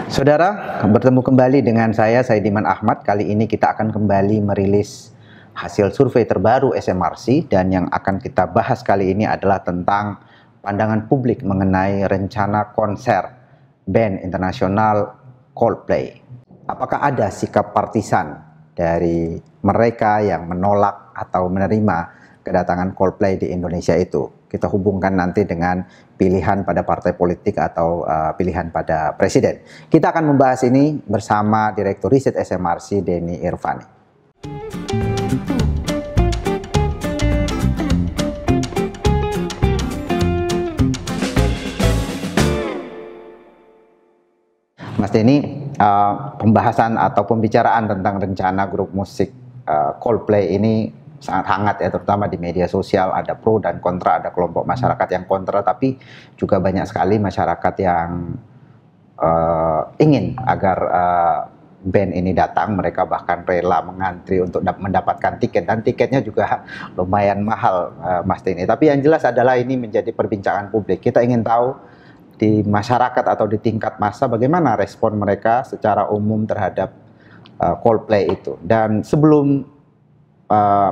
Saudara, bertemu kembali dengan saya Saidiman Ahmad. Kali ini kita akan kembali merilis hasil survei terbaru SMRC, dan yang akan kita bahas kali ini adalah tentang pandangan publik mengenai rencana konser band internasional Coldplay. Apakah ada sikap partisan dari mereka yang menolak atau menerima kedatangan Coldplay di Indonesia itu? Kita hubungkan nanti dengan pilihan pada partai politik atau pilihan pada presiden. Kita akan membahas ini bersama Direktur Riset SMRC Denny Irvani. Mas Denny, pembahasan atau pembicaraan tentang rencana grup musik Coldplay ini sangat hangat ya, terutama di media sosial. Ada pro dan kontra, ada kelompok masyarakat yang kontra, tapi juga banyak sekali masyarakat yang ingin agar band ini datang. Mereka bahkan rela mengantri untuk mendapatkan tiket, dan tiketnya juga lumayan mahal, Mas Denny. Tapi yang jelas adalah ini menjadi perbincangan publik. Kita ingin tahu di masyarakat atau di tingkat massa bagaimana respon mereka secara umum terhadap Coldplay itu. Dan sebelum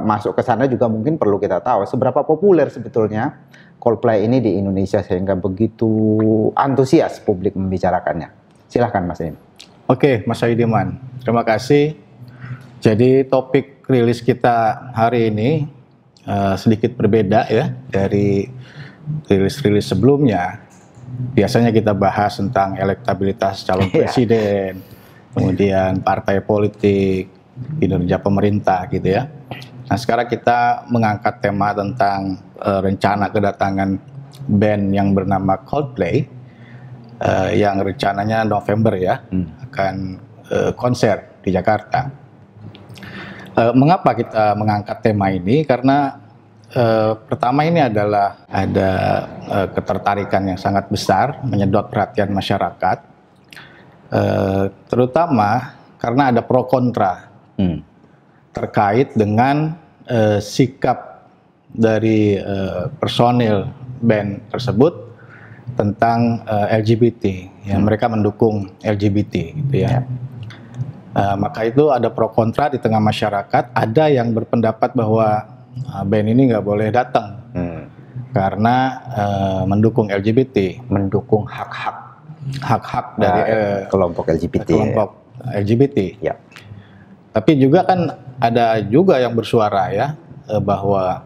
masuk ke sana juga mungkin perlu kita tahu seberapa populer sebetulnya Coldplay ini di Indonesia sehingga begitu antusias publik membicarakannya. Silahkan Mas Denny. Oke, Mas Saidiman, terima kasih. Jadi topik rilis kita hari ini sedikit berbeda ya dari rilis-rilis sebelumnya. Biasanya kita bahas tentang elektabilitas calon presiden, kemudian partai politik, kinerja pemerintah gitu ya. Nah, sekarang kita mengangkat tema tentang rencana kedatangan band yang bernama Coldplay, yang rencananya November ya, akan konser di Jakarta. Mengapa kita mengangkat tema ini? Karena pertama ini adalah ada ketertarikan yang sangat besar, menyedot perhatian masyarakat, terutama karena ada pro kontra terkait dengan sikap dari personil band tersebut tentang LGBT, yang mereka mendukung LGBT gitu ya. Maka itu ada pro kontra di tengah masyarakat. Ada yang berpendapat bahwa band ini nggak boleh datang karena mendukung LGBT, Mendukung hak-hak dari kelompok LGBT. LGBT. Ya. Tapi juga kan ada juga yang bersuara ya bahwa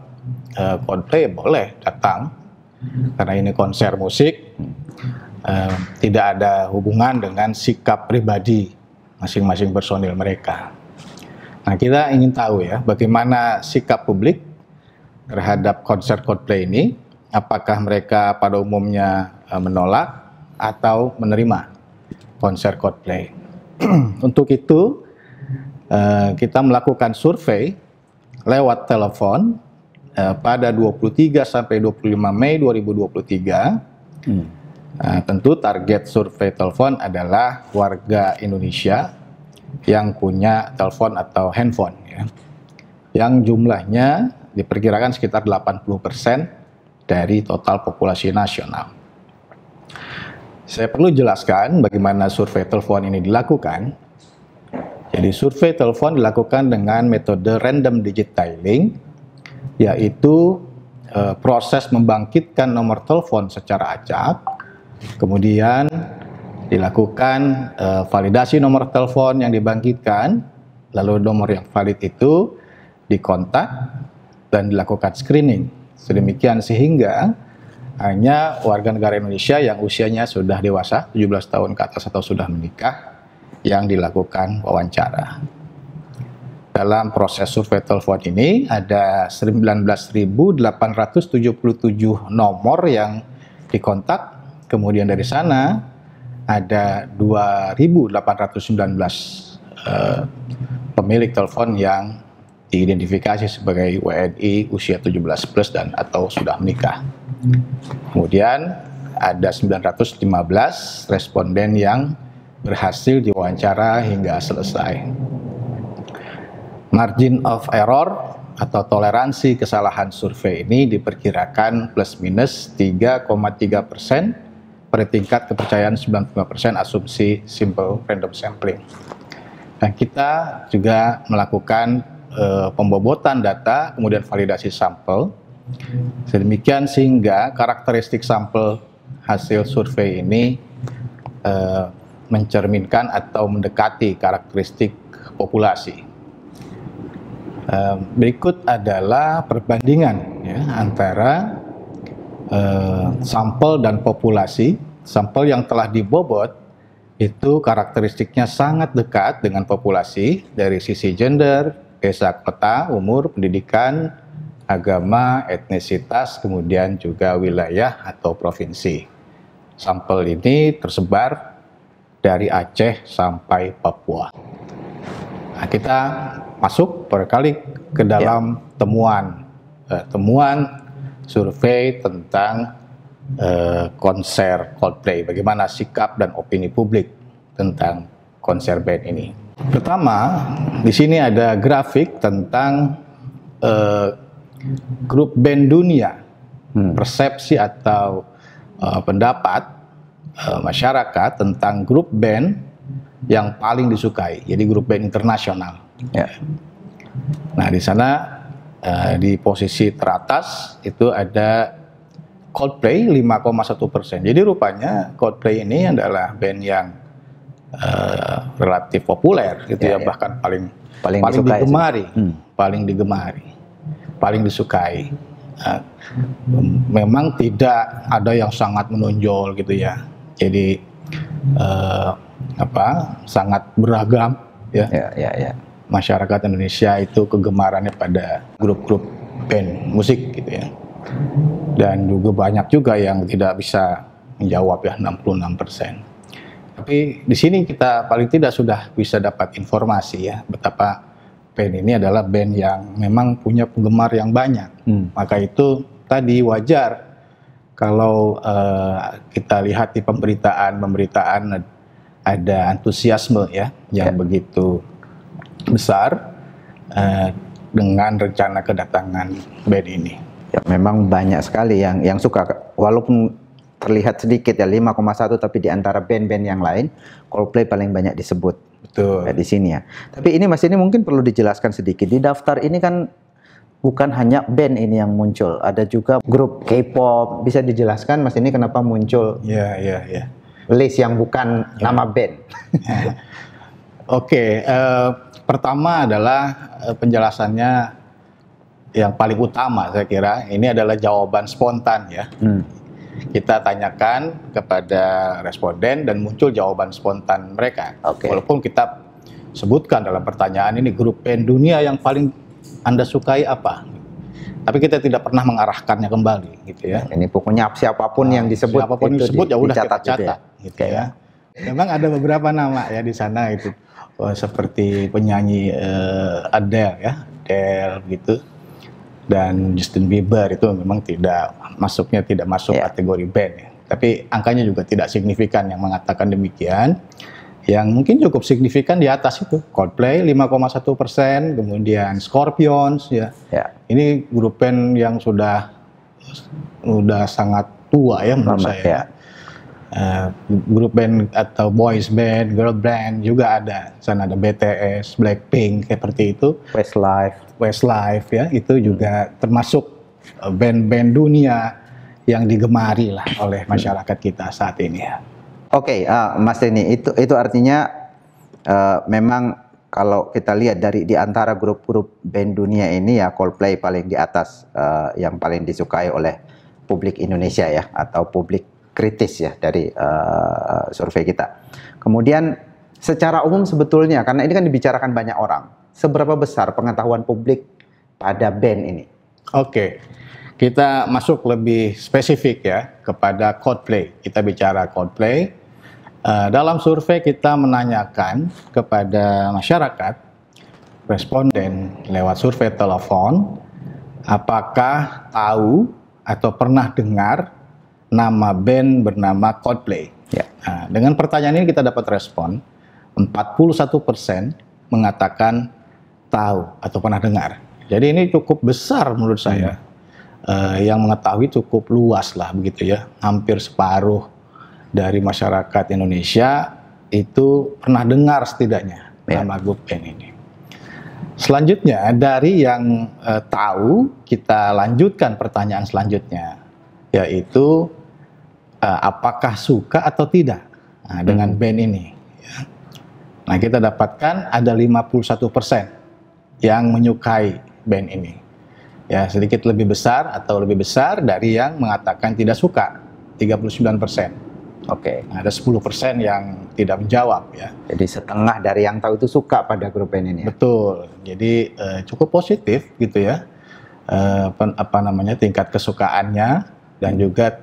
Coldplay boleh datang karena ini konser musik, tidak ada hubungan dengan sikap pribadi masing-masing personil mereka. Nah, kita ingin tahu ya bagaimana sikap publik terhadap konser Coldplay ini. Apakah mereka pada umumnya menolak atau menerima konser Coldplay? Untuk itu kita melakukan survei lewat telepon pada 23 sampai 25 Mei 2023. Tentu target survei telepon adalah warga Indonesia yang punya telepon atau handphone ya, yang jumlahnya diperkirakan sekitar 80% dari total populasi nasional. Saya perlu jelaskan bagaimana survei telepon ini dilakukan. Jadi survei telepon dilakukan dengan metode random digit dialing, yaitu proses membangkitkan nomor telepon secara acak, kemudian dilakukan validasi nomor telepon yang dibangkitkan, lalu nomor yang valid itu dikontak dan dilakukan screening. Sedemikian sehingga hanya warga negara Indonesia yang usianya sudah dewasa, 17 tahun ke atas atau sudah menikah, yang dilakukan wawancara. Dalam proses survei telepon ini ada 19.877 nomor yang dikontak, kemudian dari sana ada 2.819 pemilik telepon yang diidentifikasi sebagai WNI usia 17 plus dan atau sudah menikah. Kemudian ada 915 responden yang berhasil diwawancara hingga selesai. Margin of error atau toleransi kesalahan survei ini diperkirakan plus minus 3,3% pada tingkat kepercayaan 95% asumsi simple random sampling. Dan kita juga melakukan pembobotan data, kemudian validasi sampel, sedemikian sehingga karakteristik sampel hasil survei ini mencerminkan atau mendekati karakteristik populasi. Berikut adalah perbandingan ya, antara sampel dan populasi. Sampel yang telah dibobot itu karakteristiknya sangat dekat dengan populasi dari sisi gender, desa, kota, umur, pendidikan, agama, etnisitas, kemudian juga wilayah atau provinsi. Sampel ini tersebar dari Aceh sampai Papua. Nah, kita masuk barangkali ke dalam temuan survei tentang konser Coldplay. Bagaimana sikap dan opini publik tentang konser band ini? Pertama, di sini ada grafik tentang grup band dunia, persepsi atau pendapat masyarakat tentang grup band yang paling disukai. Jadi grup band internasional. Ya. Nah, di sana di posisi teratas itu ada Coldplay 5,1%. Jadi rupanya Coldplay ini adalah band yang relatif populer gitu ya, bahkan paling digemari, paling disukai. Memang tidak ada yang sangat menonjol gitu ya. Jadi sangat beragam ya. Masyarakat Indonesia itu kegemarannya pada grup-grup band musik gitu ya. Dan juga banyak juga yang tidak bisa menjawab ya, 66%. Tapi di sini kita paling tidak sudah bisa dapat informasi ya betapa band ini adalah band yang memang punya penggemar yang banyak. Maka itu tadi wajar kalau kita lihat di pemberitaan ada antusiasme ya yang begitu besar dengan rencana kedatangan band ini. Ya, memang banyak sekali yang suka, walaupun terlihat sedikit ya 5,1, tapi di antara band-band yang lain Coldplay paling banyak disebut. Betul. Di sini ya. Tapi ini Mas, ini mungkin perlu dijelaskan sedikit. Di daftar ini kan bukan hanya band ini yang muncul, ada juga grup K-pop. Bisa dijelaskan Mas, ini kenapa muncul list yang bukan nama band? Oke, pertama adalah penjelasannya yang paling utama saya kira ini adalah jawaban spontan ya. Kita tanyakan kepada responden dan muncul jawaban spontan mereka. Walaupun kita sebutkan dalam pertanyaan ini grup band dunia yang paling Anda sukai apa, tapi kita tidak pernah mengarahkannya kembali gitu ya. Ini pokoknya siapapun yang disebut, siapapun yang disebut ya udah kita catat gitu ya. Memang ada beberapa nama ya di sana itu seperti penyanyi Adele gitu. Dan Justin Bieber itu memang tidak masuk kategori band ya. Tapi angkanya juga tidak signifikan yang mengatakan demikian. Yang mungkin cukup signifikan di atas itu Coldplay 5,1%, kemudian Scorpions ya. Ini grup band yang sudah sangat tua ya menurut saya. Grup band atau boys band, girl band juga ada. Sana ada BTS, Blackpink seperti itu. Westlife ya, itu juga termasuk band-band dunia yang digemari lah oleh masyarakat kita saat ini ya. Oke, Mas Denny, itu artinya memang kalau kita lihat di antara grup-grup band dunia ini ya Coldplay paling di atas, yang paling disukai oleh publik Indonesia ya, atau publik kritis ya dari survei kita. Kemudian secara umum sebetulnya, karena ini kan dibicarakan banyak orang, seberapa besar pengetahuan publik pada band ini? Oke, kita masuk lebih spesifik ya kepada Coldplay. Kita bicara Coldplay. Dalam survei kita menanyakan kepada masyarakat, responden lewat survei telepon, apakah tahu atau pernah dengar nama band bernama Coldplay. Nah, dengan pertanyaan ini kita dapat respon 41% mengatakan tahu atau pernah dengar. Jadi ini cukup besar menurut saya. Yang mengetahui cukup luas lah begitu ya. Hampir separuh dari masyarakat Indonesia itu pernah dengar setidaknya nama grup band ini. Selanjutnya dari yang tahu, kita lanjutkan pertanyaan selanjutnya, yaitu apakah suka atau tidak dengan band ini. Nah, kita dapatkan ada 51% yang menyukai band ini. Ya, sedikit lebih besar atau lebih besar dari yang mengatakan tidak suka, 39%. Oke. Nah, ada 10% yang tidak menjawab ya. Jadi setengah dari yang tahu itu suka pada grup band ini ya? Betul. Jadi cukup positif gitu ya. Tingkat kesukaannya dan juga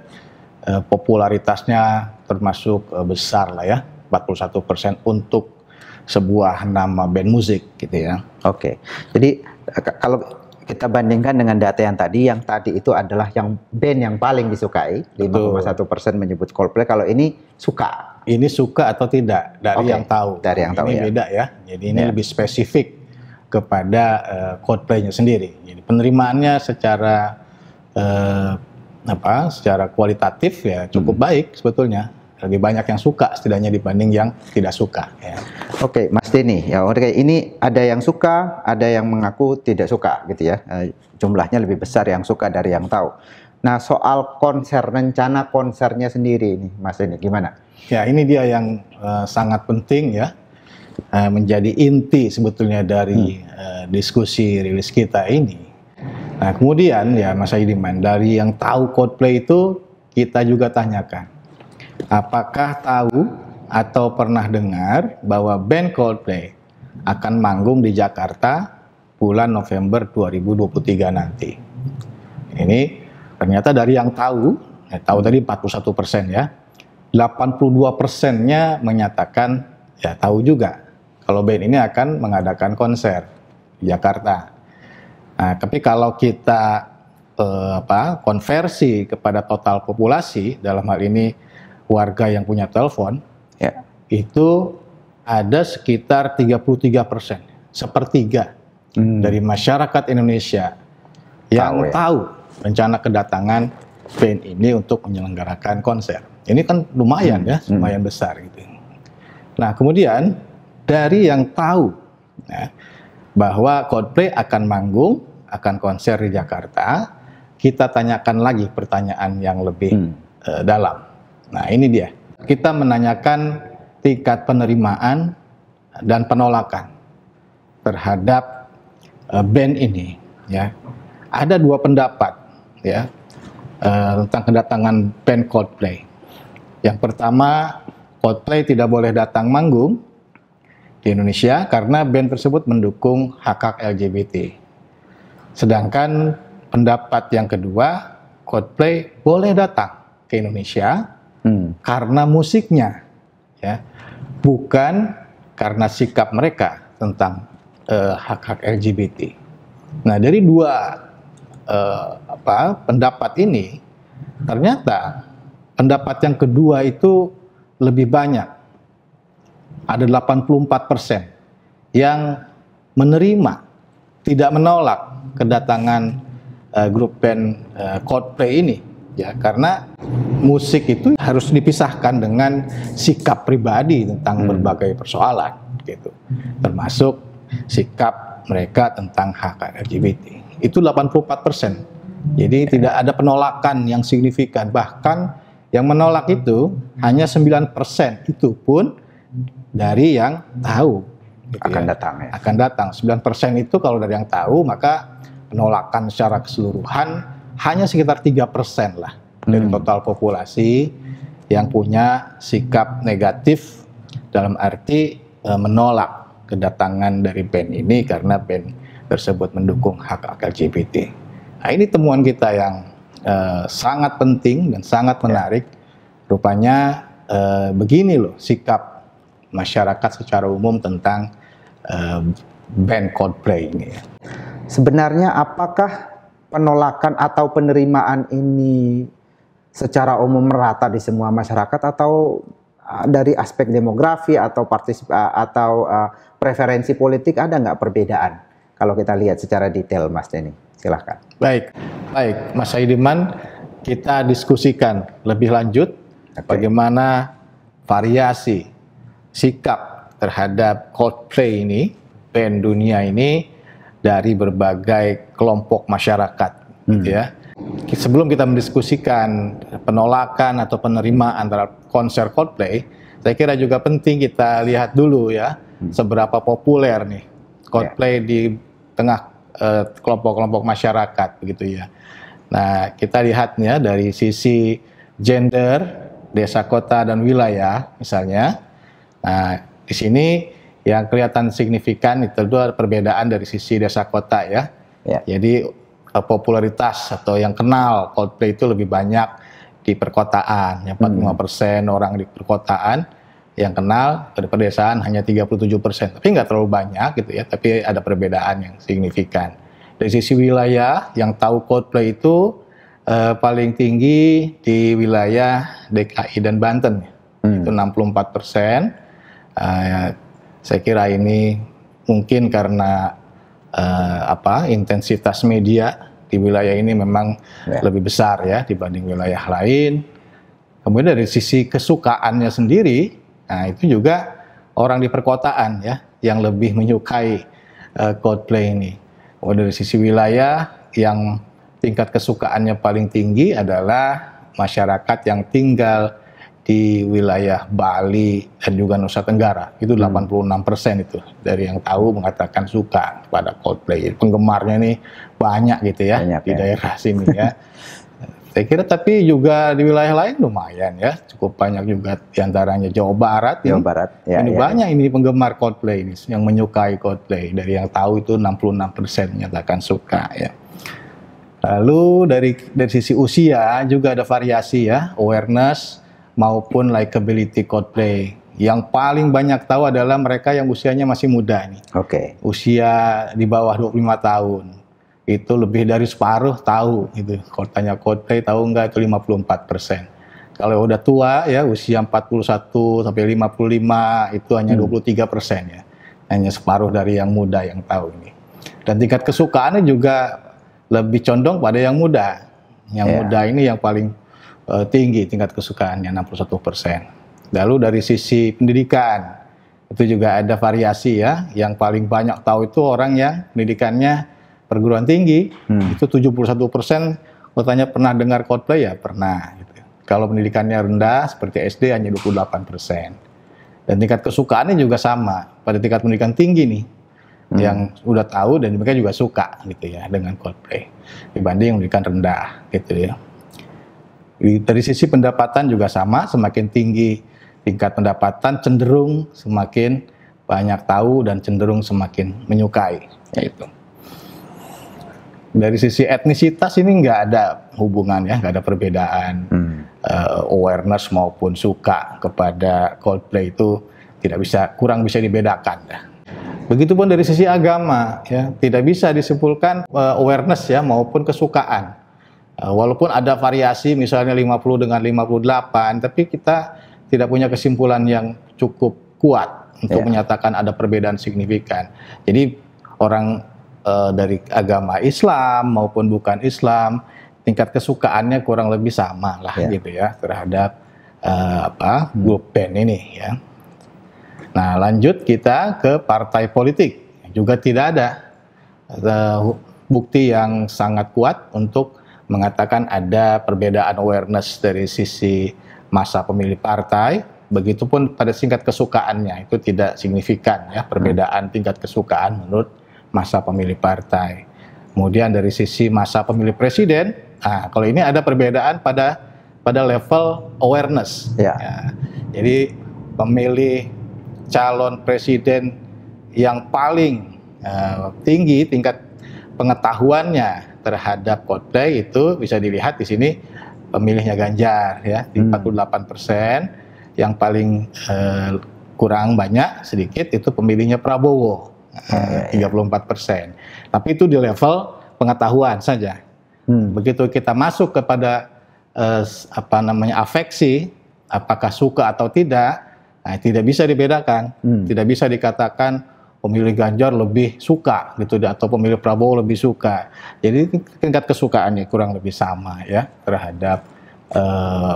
popularitasnya termasuk besar lah ya. 41% untuk sebuah nama band musik gitu ya. Oke. Jadi kalau kita bandingkan dengan data yang tadi itu adalah yang band yang paling disukai, 5,1% menyebut Coldplay. Kalau ini suka. Ini suka atau tidak dari yang tahu. Dari yang tahu ini ya. Beda ya. Jadi ini lebih spesifik kepada Coldplay-nya sendiri. Jadi penerimaannya secara secara kualitatif ya cukup baik sebetulnya. Lebih banyak yang suka setidaknya dibanding yang tidak suka ya. Oke, Mas Denny, ya oke, ini ada yang suka, ada yang mengaku tidak suka gitu ya. Jumlahnya lebih besar yang suka dari yang tahu. Nah, soal konser, rencana konsernya sendiri ini, Mas Denny, gimana? Ya, ini dia yang sangat penting ya, menjadi inti sebetulnya dari diskusi rilis kita ini. Nah, kemudian ya Mas Aidiman, dari yang tahu Coldplay itu kita juga tanyakan, apakah tahu atau pernah dengar bahwa band Coldplay akan manggung di Jakarta bulan November 2023 nanti? Ini ternyata dari yang tahu tadi 41% ya, 82%-nya menyatakan ya tahu juga kalau band ini akan mengadakan konser di Jakarta. Nah, tapi kalau kita konversi kepada total populasi, dalam hal ini warga yang punya telepon, ya, itu ada sekitar 33%, sepertiga dari masyarakat Indonesia yang tahu rencana kedatangan band ini untuk menyelenggarakan konser. Ini kan lumayan ya, lumayan besar gitu. Nah, kemudian dari yang tahu bahwa Coldplay akan manggung, akan konser di Jakarta, kita tanyakan lagi pertanyaan yang lebih dalam. Nah, ini dia. Kita menanyakan tingkat penerimaan dan penolakan terhadap band ini ya. Ada dua pendapat ya tentang kedatangan band Coldplay. Yang pertama, Coldplay tidak boleh datang manggung di Indonesia karena band tersebut mendukung hak-hak LGBT. Sedangkan pendapat yang kedua, Coldplay boleh datang ke Indonesia karena musiknya, ya, bukan karena sikap mereka tentang hak-hak LGBT. Nah, dari dua pendapat ini, ternyata pendapat yang kedua itu lebih banyak. Ada 84% yang menerima, tidak menolak kedatangan grup band Coldplay ini, ya, karena musik itu harus dipisahkan dengan sikap pribadi tentang berbagai persoalan, gitu, termasuk sikap mereka tentang hak LGBT. Itu 84%. Jadi tidak ada penolakan yang signifikan, bahkan yang menolak itu hanya 9%, itu pun dari yang tahu gitu akan ya. datang ya. Akan datang. 9% itu kalau dari yang tahu, maka penolakan secara keseluruhan hanya sekitar 3% lah dari total populasi yang punya sikap negatif dalam arti menolak kedatangan dari band ini karena band tersebut mendukung hak LGBT. Nah, ini temuan kita yang sangat penting dan sangat menarik. Rupanya begini loh sikap masyarakat secara umum tentang band Coldplay ini. Sebenarnya apakah penolakan atau penerimaan ini secara umum merata di semua masyarakat atau dari aspek demografi atau preferensi politik ada nggak perbedaan kalau kita lihat secara detail, Mas Denny? Silahkan. Baik, Mas Aidiman, kita diskusikan lebih lanjut bagaimana variasi sikap terhadap Coldplay ini, band dunia ini dari berbagai kelompok masyarakat, gitu ya. Sebelum kita mendiskusikan penolakan atau penerimaan terhadap konser Coldplay, saya kira juga penting kita lihat dulu ya, seberapa populer nih Coldplay di tengah kelompok-kelompok masyarakat, begitu ya. Nah, kita lihatnya dari sisi gender, desa, kota, dan wilayah, misalnya. Nah, di sini yang kelihatan signifikan itu adalah perbedaan dari sisi desa kota ya. Jadi popularitas atau yang kenal Coldplay itu lebih banyak di perkotaan, 45% orang di perkotaan yang kenal, di pedesaan hanya 37%. Tapi nggak terlalu banyak gitu ya, tapi ada perbedaan yang signifikan. Dari sisi wilayah, yang tahu Coldplay itu paling tinggi di wilayah DKI dan Banten, itu 64%. Saya kira ini mungkin karena intensitas media di wilayah ini memang lebih besar ya dibanding wilayah lain. Kemudian dari sisi kesukaannya sendiri, nah itu juga orang di perkotaan ya yang lebih menyukai Coldplay ini. Kemudian dari sisi wilayah, yang tingkat kesukaannya paling tinggi adalah masyarakat yang tinggal di wilayah Bali dan juga Nusa Tenggara. Itu 86% itu dari yang tahu mengatakan suka pada Coldplay. Penggemarnya nih banyak gitu ya, di daerah sini ya. Saya kira tapi juga di wilayah lain lumayan ya, cukup banyak juga, diantaranya Jawa Barat. Ini banyak ini penggemar Coldplay ini yang menyukai Coldplay. Dari yang tahu itu 66% menyatakan suka ya. Lalu dari sisi usia juga ada variasi ya, awareness maupun likability Coldplay. Yang paling banyak tahu adalah mereka yang usianya masih muda nih. Usia di bawah 25 tahun. Itu lebih dari separuh tahu gitu. Kalau tanya Coldplay tahu nggak, itu 54%. Kalau udah tua ya, usia 41 sampai 55 itu hanya 23% ya. Hanya separuh dari yang muda yang tahu ini. Dan tingkat kesukaannya juga lebih condong pada yang muda. Yang muda ini yang paling tinggi tingkat kesukaannya, 61%. Lalu dari sisi pendidikan itu juga ada variasi ya. Yang paling banyak tahu itu orang yang pendidikannya perguruan tinggi, itu 71%. Kalau tanya pernah dengar Coldplay ya pernah. Gitu. Kalau pendidikannya rendah seperti SD hanya 28%. Dan tingkat kesukaannya juga sama pada tingkat pendidikan tinggi nih, yang udah tahu dan mereka juga suka gitu ya dengan Coldplay dibanding pendidikan rendah gitu ya. Dari sisi pendapatan juga sama, semakin tinggi tingkat pendapatan cenderung semakin banyak tahu dan cenderung semakin menyukai. Gitu. Dari sisi etnisitas ini nggak ada hubungan ya, nggak ada perbedaan. Awareness maupun suka kepada Coldplay itu kurang bisa dibedakan. Ya. Begitupun dari sisi agama ya, tidak bisa disimpulkan awareness ya maupun kesukaan. Walaupun ada variasi misalnya 50 dengan 58, tapi kita tidak punya kesimpulan yang cukup kuat untuk menyatakan ada perbedaan signifikan. Jadi orang dari agama Islam maupun bukan Islam, tingkat kesukaannya kurang lebih sama lah gitu ya terhadap grup band ini ya. Nah, lanjut kita ke partai politik. Juga tidak ada bukti yang sangat kuat untuk mengatakan ada perbedaan awareness dari sisi masa pemilih partai. Begitupun pada tingkat kesukaannya itu tidak signifikan ya, perbedaan tingkat kesukaan menurut masa pemilih partai. Kemudian dari sisi masa pemilih presiden, kalau ini ada perbedaan pada level awareness. Ya, jadi pemilih calon presiden yang paling tinggi tingkat pengetahuannya terhadap Coldplay itu bisa dilihat di sini pemilihnya Ganjar ya, 48%. Yang paling kurang banyak sedikit itu pemilihnya Prabowo, 34%. Tapi itu di level pengetahuan saja. Begitu kita masuk kepada afeksi, apakah suka atau tidak, tidak bisa dibedakan. Tidak bisa dikatakan pemilih Ganjar lebih suka gitu atau pemilih Prabowo lebih suka. Jadi tingkat kesukaannya kurang lebih sama ya terhadap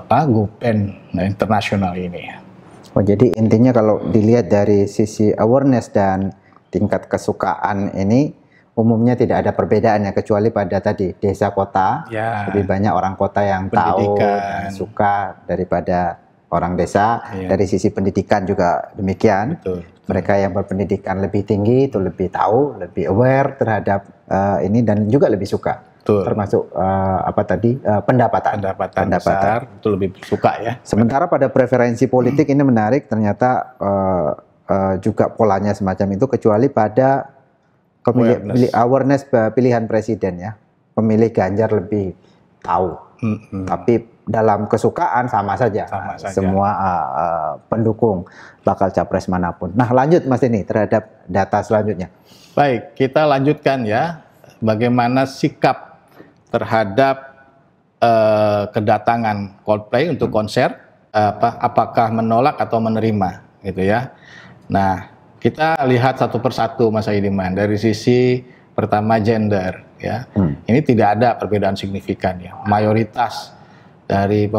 GoPen internasional ini. Oh, jadi intinya kalau dilihat dari sisi awareness dan tingkat kesukaan ini umumnya tidak ada perbedaannya kecuali pada tadi desa kota, Ya. lebih banyak orang kota yang tahu dan suka daripada orang desa. Ya. Dari sisi pendidikan juga demikian. Betul. Mereka yang berpendidikan lebih tinggi itu lebih tahu, lebih aware terhadap ini dan juga lebih suka. Betul. Termasuk pendapatan Besar, itu lebih suka ya. Sementara pada preferensi politik ini menarik, ternyata juga polanya semacam itu, kecuali pada awareness pilihan presiden ya. Pemilih Ganjar lebih tahu, tapi dalam kesukaan sama saja. Semua pendukung bakal capres manapun. Nah, lanjut Mas ini terhadap data selanjutnya. Baik, kita lanjutkan ya. Bagaimana sikap terhadap kedatangan Coldplay untuk konser, apakah menolak atau menerima, gitu ya. Nah, kita lihat satu persatu, Mas Aidiman, dari sisi pertama gender, ya. Ini tidak ada perbedaan signifikan ya. Mayoritas dari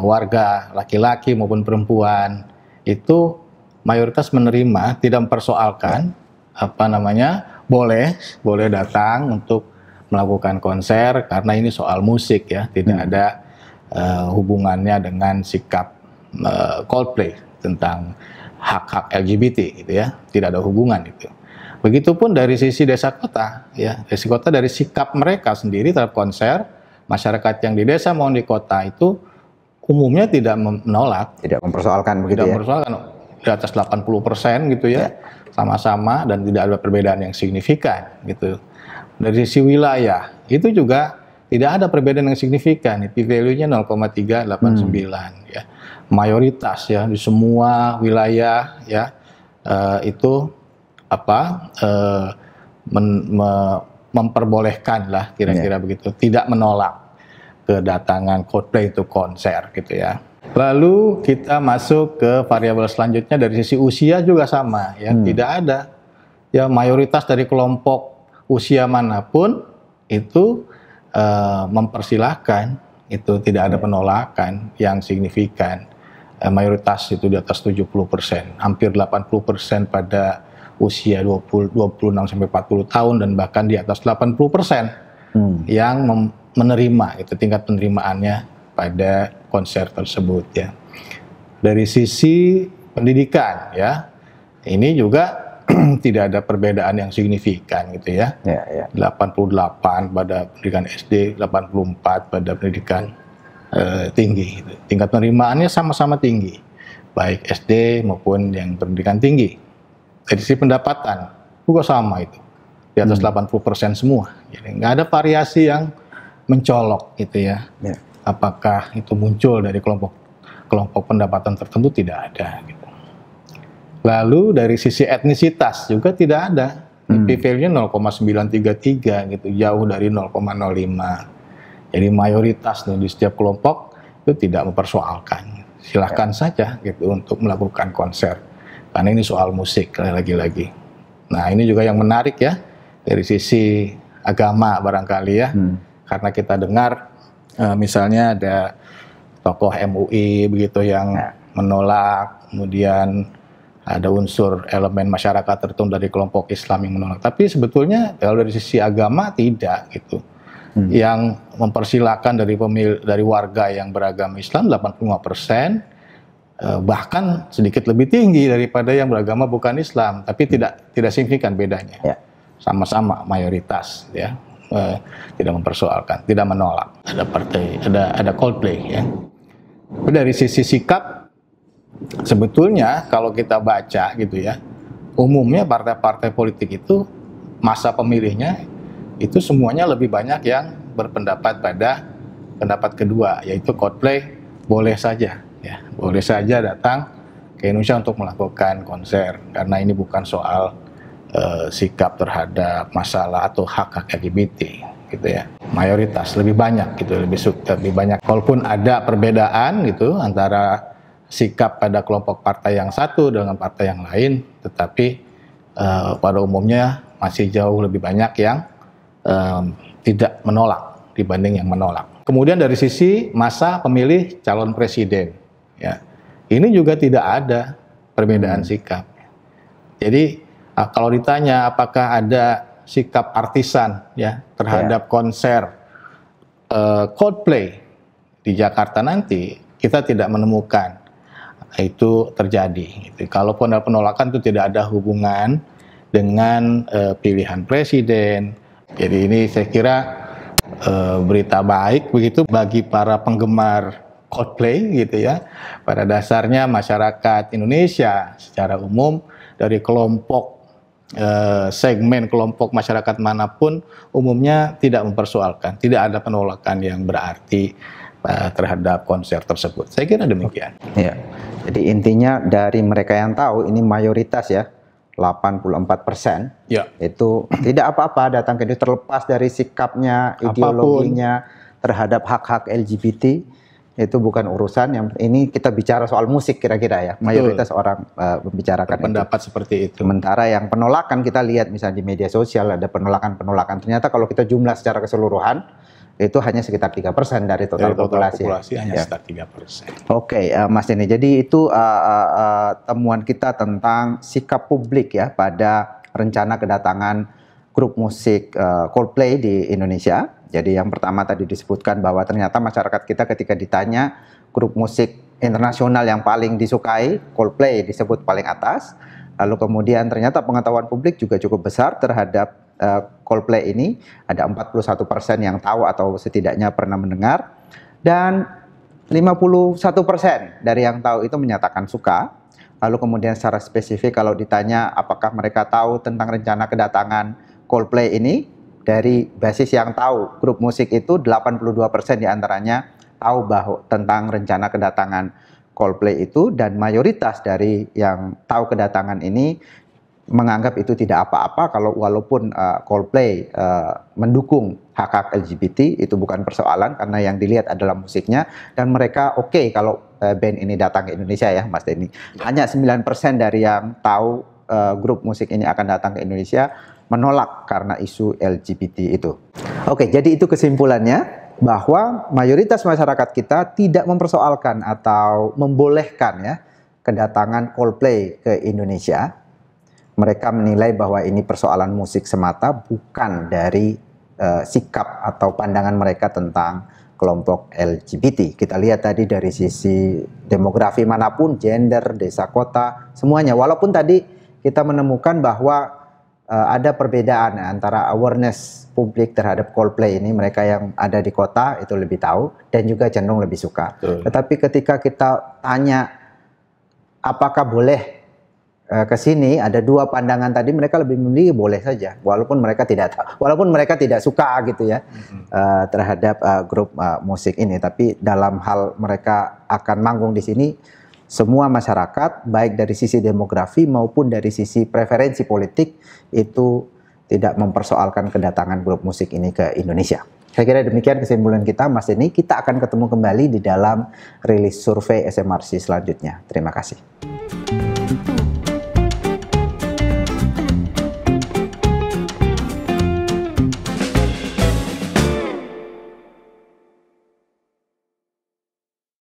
warga laki-laki maupun perempuan itu mayoritas menerima, tidak mempersoalkan, boleh datang untuk melakukan konser karena ini soal musik ya, tidak ada hubungannya dengan sikap Coldplay tentang hak-hak LGBT gitu ya, tidak ada hubungan itu. Begitupun dari sisi desa kota ya, desa kota dari sikap mereka sendiri terhadap konser, masyarakat yang di desa maupun di kota itu umumnya tidak menolak, tidak mempersoalkan begitu ya. Tidak mempersoalkan, di atas 80% gitu ya, sama-sama dan tidak ada perbedaan yang signifikan gitu. Dari sisi wilayah itu juga tidak ada perbedaan yang signifikan, p-value-nya 0,389 ya. Mayoritas ya di semua wilayah ya itu memperbolehkan lah kira-kira begitu, tidak menolak kedatangan Coldplay itu konser gitu ya. Lalu kita masuk ke variabel selanjutnya dari sisi usia juga sama ya, tidak ada ya, mayoritas dari kelompok usia manapun itu mempersilahkan, itu tidak ada penolakan yang signifikan. Mayoritas itu di atas 70%, hampir 80% pada usia 26 sampai 40 tahun dan bahkan di atas 80% yang menerima, itu tingkat penerimaannya pada konser tersebut ya. Dari sisi pendidikan ya, ini juga tidak ada perbedaan yang signifikan gitu ya. 88 pada pendidikan SD, 84 pada pendidikan tinggi gitu. Tingkat penerimaannya sama-sama tinggi, baik SD maupun yang pendidikan tinggi. Dari sisi pendapatan juga sama itu, di atas 80% semua. Jadi nggak ada variasi yang mencolok gitu ya. Apakah itu muncul dari kelompok pendapatan tertentu, tidak ada gitu. Lalu dari sisi etnisitas juga tidak ada, p-value-nya 0,933 gitu, jauh dari 0,05. Jadi mayoritas di setiap kelompok itu tidak mempersoalkan, silahkan saja gitu untuk melakukan konser, karena ini soal musik lagi-lagi. Nah, ini juga yang menarik ya dari sisi agama barangkali ya, karena kita dengar misalnya ada tokoh MUI begitu yang menolak, kemudian ada unsur elemen masyarakat tertentu dari kelompok Islam yang menolak. Tapi sebetulnya kalau dari sisi agama tidak gitu. Yang mempersilahkan dari warga yang beragama Islam 85%, bahkan sedikit lebih tinggi daripada yang beragama bukan Islam. Tapi tidak signifikan bedanya. Sama-sama mayoritas ya. Tidak mempersoalkan, tidak menolak. Ada Coldplay ya. Dari sisi sikap, sebetulnya kalau kita baca gitu ya, umumnya partai-partai politik itu masa pemilihnya itu semuanya lebih banyak yang berpendapat pada pendapat kedua, yaitu Coldplay boleh saja ya, boleh saja datang ke Indonesia untuk melakukan konser karena ini bukan soal sikap terhadap masalah atau hak-hak LGBT gitu ya. Mayoritas lebih banyak gitu, lebih banyak. Walaupun ada perbedaan gitu antara sikap pada kelompok partai yang satu dengan partai yang lain, tetapi pada umumnya masih jauh lebih banyak yang tidak menolak dibanding yang menolak. Kemudian dari sisi masa pemilih calon presiden, ya, ini juga tidak ada perbedaan sikap. Jadi kalau ditanya apakah ada sikap artisan ya terhadap konser Coldplay di Jakarta nanti, kita tidak menemukan itu terjadi. Kalaupun ada penolakan itu tidak ada hubungan dengan pilihan presiden. Jadi ini saya kira berita baik begitu bagi para penggemar Coldplay gitu ya. Pada dasarnya masyarakat Indonesia secara umum dari kelompok segmen kelompok masyarakat manapun umumnya tidak mempersoalkan, tidak ada penolakan yang berarti terhadap konser tersebut. Saya kira demikian. Ya. Jadi intinya dari mereka yang tahu ini mayoritas ya 84% ya. Itu tidak apa-apa datang ke itu terlepas dari sikapnya, ideologinya terhadap hak-hak LGBT. Itu bukan urusan, yang ini kita bicara soal musik kira-kira ya. Mayoritas orang membicarakan pendapat seperti itu. Sementara yang penolakan kita lihat misalnya di media sosial ada penolakan. Ternyata kalau kita jumlah secara keseluruhan itu hanya sekitar 3% dari total populasi. Hanya sekitar 3%. Oke, Mas Denny. Jadi itu temuan kita tentang sikap publik ya pada rencana kedatangan grup musik Coldplay di Indonesia. Jadi yang pertama tadi disebutkan bahwa ternyata masyarakat kita ketika ditanya grup musik internasional yang paling disukai, Coldplay disebut paling atas. Lalu kemudian ternyata pengetahuan publik juga cukup besar terhadap Coldplay ini. Ada 41% yang tahu atau setidaknya pernah mendengar. Dan 51% dari yang tahu itu menyatakan suka. Lalu kemudian secara spesifik kalau ditanya apakah mereka tahu tentang rencana kedatangan Coldplay ini, dari basis yang tahu grup musik itu 82% diantaranya tahu bahwa tentang rencana kedatangan Coldplay itu, dan mayoritas dari yang tahu kedatangan ini menganggap itu tidak apa-apa kalau walaupun Coldplay mendukung hak-hak LGBT, itu bukan persoalan karena yang dilihat adalah musiknya, dan mereka oke kalau band ini datang ke Indonesia ya Mas Denny. Hanya 9% dari yang tahu grup musik ini akan datang ke Indonesia menolak karena isu LGBT itu. Oke, jadi itu kesimpulannya bahwa mayoritas masyarakat kita tidak mempersoalkan atau membolehkan ya kedatangan Coldplay ke Indonesia. Mereka menilai bahwa ini persoalan musik semata, bukan dari sikap atau pandangan mereka tentang kelompok LGBT. Kita lihat tadi dari sisi demografi manapun, gender, desa, kota, semuanya. Walaupun tadi kita menemukan bahwa ada perbedaan antara awareness publik terhadap Coldplay ini, mereka yang ada di kota itu lebih tahu dan juga cenderung lebih suka. Tetapi ketika kita tanya apakah boleh ke sini, ada dua pandangan tadi, mereka lebih memilih boleh saja, walaupun mereka tidak tahu, walaupun mereka tidak suka gitu ya terhadap grup musik ini. Tapi dalam hal mereka akan manggung di sini, semua masyarakat, baik dari sisi demografi maupun dari sisi preferensi politik, itu tidak mempersoalkan kedatangan grup musik ini ke Indonesia. Saya kira demikian kesimpulan kita, Mas Denny. Kita akan ketemu kembali di dalam rilis survei SMRC selanjutnya. Terima kasih.